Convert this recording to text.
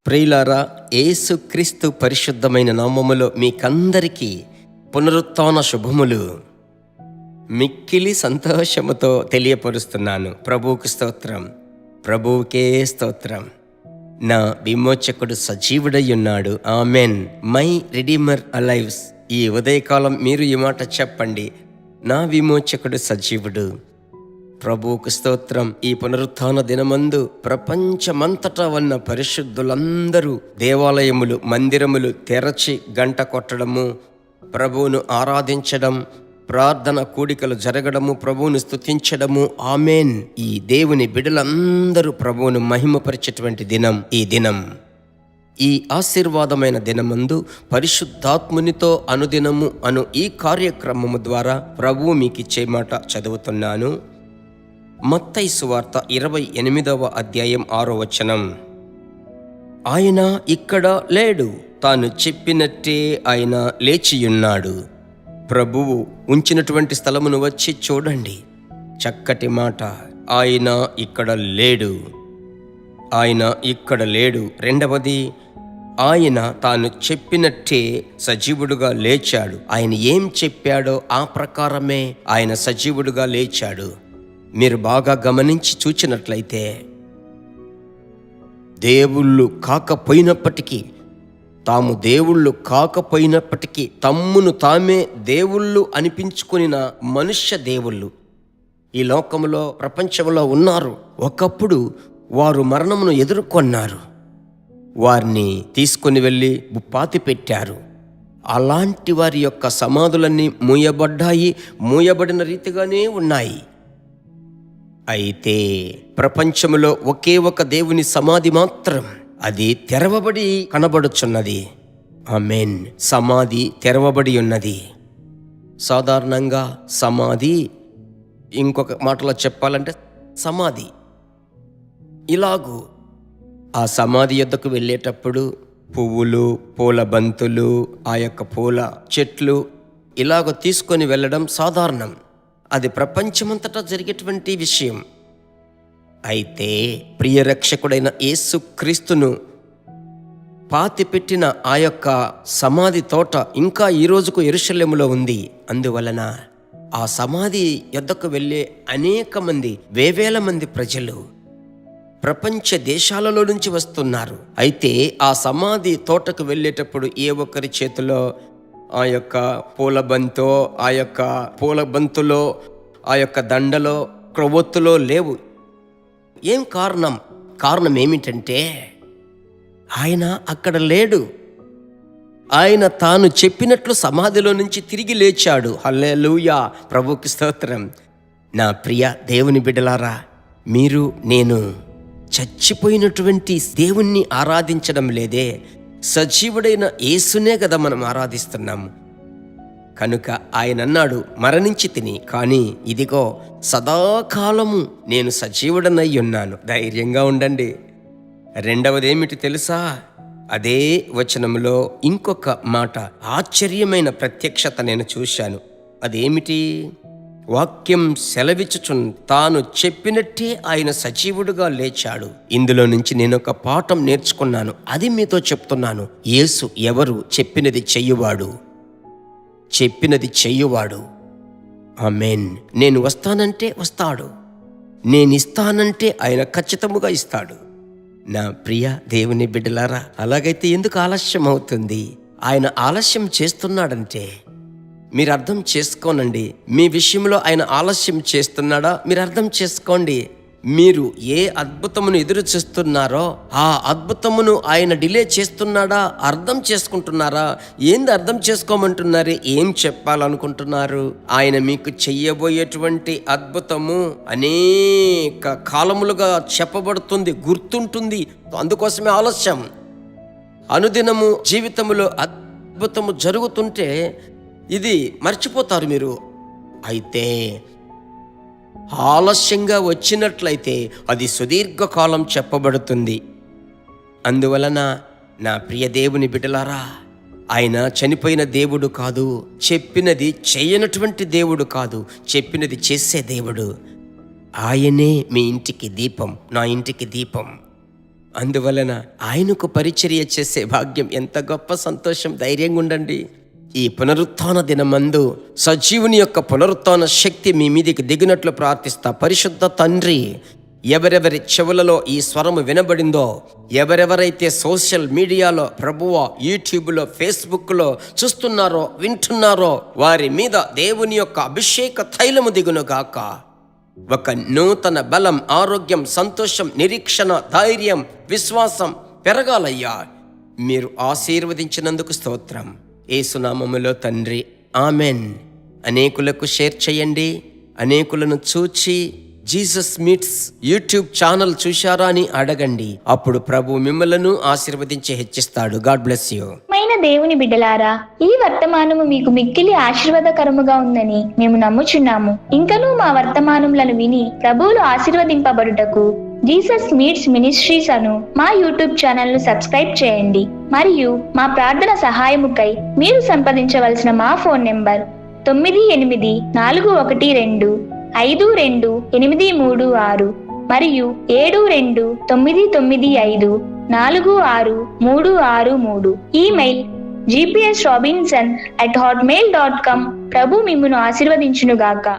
ప్రియులారా, యేసుక్రీస్తు పరిశుద్ధమైన నామములో మీకందరికీ పునరుత్థాన శుభములు మిక్కిలి సంతోషముతో తెలియపరుస్తున్నాను. ప్రభువుకి స్తోత్రం, ప్రభువుకే స్తోత్రం. నా విమోచకుడు సజీవుడై ఉన్నాడు. ఆమెన్. My redeemer alives. ఈ ఉదయకాలం మీరు ఈ మాట చెప్పండి, నా విమోచకుడు సజీవుడు. ప్రభువుకు స్తోత్రం. ఈ పునరుత్థాన దినమందు ప్రపంచమంతటా ఉన్న పరిశుద్ధులందరూ దేవాలయములు, మందిరములు తెరచి గంట కొట్టడము, ప్రభువును ఆరాధించడం, ప్రార్థన కూడికలు జరగడము, ప్రభువును స్తుతించడము. ఆమెన్. ఈ దేవుని బిడ్డలందరూ ప్రభువును మహిమపరిచేటువంటి దినం ఈ దినం. ఈ ఆశీర్వాదమైన దినమందు పరిశుద్ధాత్మునితో అనుదినము అను ఈ కార్యక్రమము ద్వారా ప్రభువు మీకిచ్చే మాట చదువుతున్నాను. మత్తయి సువార్త 28వ అధ్యాయం 6వ వచనం. ఆయన ఇక్కడ లేడు, తాను చెప్పినట్టే ఆయన లేచియున్నాడు. ప్రభువు ఉంచినటువంటి స్థలమును వచ్చి చూడండి. చక్కటి మాట. ఆయన ఇక్కడ లేడు, ఆయన ఇక్కడ లేడు. రెండవది, ఆయన తాను చెప్పినట్టే సజీవుడుగా లేచాడు. ఆయన ఏం చెప్పాడో ఆ ప్రకారమే ఆయన సజీవుడుగా లేచాడు. మీరు బాగా గమనించి చూచినట్లయితే, దేవుళ్ళు కాకపోయినప్పటికీ, తాము దేవుళ్ళు కాకపోయినప్పటికీ తమ్మును తామే దేవుళ్ళు అనిపించుకున్న మనుష్య దేవుళ్ళు ఈ లోకంలో, ప్రపంచంలో ఉన్నారు. ఒకప్పుడు వారు మరణమును ఎదుర్కొన్నారు. వారిని తీసుకొని వెళ్ళి పాతి పెట్టారు. అలాంటి వారి యొక్క సమాధులన్నీ మూయబడ్డాయి, మూయబడిన రీతిగానే ఉన్నాయి. అయితే ప్రపంచంలో ఒకే ఒక దేవుని సమాధి మాత్రం అది తెరవబడి కనబడుచున్నది. ఆమేన్. సమాధి తెరవబడి ఉన్నది. సాధారణంగా సమాధి, ఇంకొక మాటలో చెప్పాలంటే సమాధి ఇలాగూ ఆ సమాధి యొద్దకు వెళ్ళేటప్పుడు పువ్వులు, పూల బంతులు, ఆ యొక్క పూల చెట్లు ఇలాగ తీసుకొని వెళ్ళడం సాధారణం. అది ప్రపంచమంతటా జరిగేటువంటి విషయం. అయితే ప్రియరక్షకుడైన యేసుక్రీస్తును పాతిపెట్టిన ఆ యొక్క సమాధి తోట ఇంకా ఈ రోజుకు యెరూషలేములో ఉంది. అందువలన ఆ సమాధి యొద్దకు వెళ్ళే అనేక మంది, వేవేల మంది ప్రజలు ప్రపంచ దేశాలలో నుంచి వస్తున్నారు. అయితే ఆ సమాధి తోటకు వెళ్ళేటప్పుడు ఏ ఒక్కరి చేతిలో ఆ యొక్క పూలబంతో, ఆ యొక్క పూలబంతులో, ఆ యొక్క దండలో, క్రొవ్వొత్తులో లేవు. ఏం కారణం? కారణం ఏమిటంటే ఆయన అక్కడ లేడు. ఆయన తాను చెప్పినట్లు సమాధిలో నుంచి తిరిగి లేచాడు. హల్లెలూయా, ప్రభువుకి స్తోత్రం. నా ప్రియ దేవుని బిడ్డలారా, మీరు నేను చచ్చిపోయినటువంటి దేవుణ్ణి ఆరాధించడం లేదే, సజీవుడైన యేసునే కదా మనం ఆరాధిస్తున్నాము. కనుక ఆయన అన్నాడు, మరణించి తిని, కానీ ఇదిగో సదాకాలము నేను సజీవుడనై ఉన్నాను. ధైర్యంగా ఉండండి. రెండవది ఏమిటి తెలుసా? అదే వచనంలో ఇంకొక మాట, ఆశ్చర్యమైన ప్రత్యక్షత నేను చూశాను. అదేమిటి? వాక్యం సెలవిచ్చుచున్ తాను చెప్పినట్టే ఆయన సజీవుడుగా లేచాడు. ఇందులో నుంచి నేను ఒక పాఠం నేర్చుకున్నాను. అది మీతో చెప్తున్నాను. యేసు ఎవరు? చెప్పినది చెయ్యువాడు, చెప్పినది చెయ్యువాడు. ఆమేన్. నేను వస్తానంటే వస్తాడు, నేను ఇస్తానంటే ఆయన ఖచ్చితముగా ఇస్తాడు. నా ప్రియ దేవుని బిడ్డలారా, అలాగైతే ఎందుకు ఆలస్యం అవుతుంది? ఆయన ఆలస్యం చేస్తున్నాడంటే మీరు అర్థం చేసుకోనండి. మీ విషయంలో ఆయన ఆలస్యం చేస్తున్నాడా మీరు అర్థం చేసుకోండి. మీరు ఏ అద్భుతమును ఎదురు చూస్తున్నారో ఆ అద్భుతమును ఆయన డిలే చేస్తున్నాడా అర్థం చేసుకుంటున్నారా? ఏంది అర్థం చేసుకోమంటున్నారు? ఏం చెప్పాలనుకుంటున్నారు? ఆయన మీకు చెయ్యబోయేటువంటి అద్భుతము అనేక కాలములుగా చెప్పబడుతుంది, గుర్తుంటుంది. అందుకోసమే ఆలస్యం. అనుదినము జీవితములో అద్భుతము జరుగుతుంటే ఇది మర్చిపోతారు మీరు. అయితే ఆలస్యంగా వచ్చినట్లయితే అది సుదీర్ఘకాలం చెప్పబడుతుంది. అందువలన నా ప్రియ దేవుని బిడ్డలారా, ఆయన చనిపోయిన దేవుడు కాదు, చెప్పినది చేయనటువంటి దేవుడు కాదు, చెప్పినది చేసే దేవుడు. ఆయనే మీ ఇంటికి దీపం, నా ఇంటికి దీపం. అందువలన ఆయనకు పరిచర్య చేసే భాగ్యం ఎంత గొప్ప సంతోషం. ధైర్యంగా ఉండండి. ఈ పునరుత్థాన దినమందు సజీవుని యొక్క పునరుత్థాన శక్తి మీ మీదికి దిగినట్లు ప్రార్థిస్తా. పరిశుద్ధ తండ్రి, ఎవరెవరి చెవులలో ఈ స్వరము వినబడిందో, ఎవరెవరైతే సోషల్ మీడియాలో ప్రభువా, యూట్యూబ్లో, ఫేస్బుక్లో చూస్తున్నారో, వింటున్నారో, వారి మీద దేవుని యొక్క అభిషేక తైలము దిగునుగాక. ఒక నూతన బలం, ఆరోగ్యం, సంతోషం, నిరీక్షణ, ధైర్యం, విశ్వాసం పెరగాలయ్యా. మీరు ఆశీర్వదించినందుకు స్తోత్రం. యేసునామములో తండ్రి, ఆమెన్. అనేకులకు షేర్ చేయండి. అనేకులను చూచి జీసస్ మీట్స్ యూట్యూబ్ ఛానల్ చూశారా అని అడగండి. అప్పుడు ప్రభు మిమ్మలను ఆశీర్వదించి హెచ్చిస్తాడు. God bless you. దేవుని బిడ్డలారా, ఈ వర్తమానము మీకు మిక్కిలి ఆశీర్వాదకరముగా ఉందని మేము నమ్ముచున్నాము. ఇంకనూ మా వర్తమానములను విని ప్రభువులు ఆశీర్వదింపబడుటకు జీసస్ మీట్స్ మినిస్ట్రీస్ అను మా యూట్యూబ్ ఛానల్ ను సబ్స్క్రైబ్ చేయండి. మరియు మా ప్రార్థన సహాయముకై మీరు సంప్రదించవలసిన మా ఫోన్ నెంబర్ 9842522836 మరియు 7299546363. Email gpsrobinson@hotmail.com. ప్రభు మిమ్మును ఆశీర్వదించునుగాక.